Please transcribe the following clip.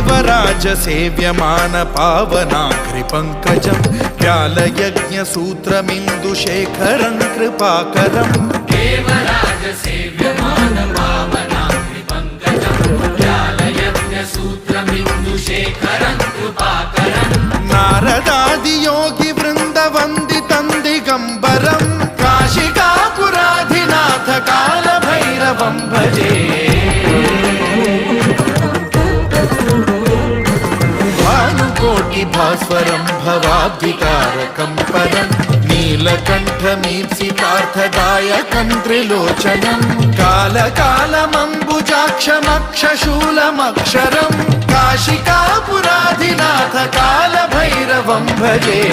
देवराज सेव्यमान पावनाग्रिपङ्कजं व्यालयज्ञसूत्रमिन्दुशेखरं कृपाकरं देवराज सेव्यमान पावनाग्रिपङ्कजं व्यालयज्ञसूत्रमिन्दुशेखरं कृपाकरं नारदादियोगि वृन्दवन्दितं दिगम्बरं काशिकापुराधिनाथ कालभैरवं भजे भास्वरं भवाब्धिकारकं परं नीलकण्ठमीप्सितार्थदायकं त्रिलोचनं कालकालमम्बुजाक्षमक्षशूलमक्षरं काशिकापुराधिनाथ कालभैरवं भजे।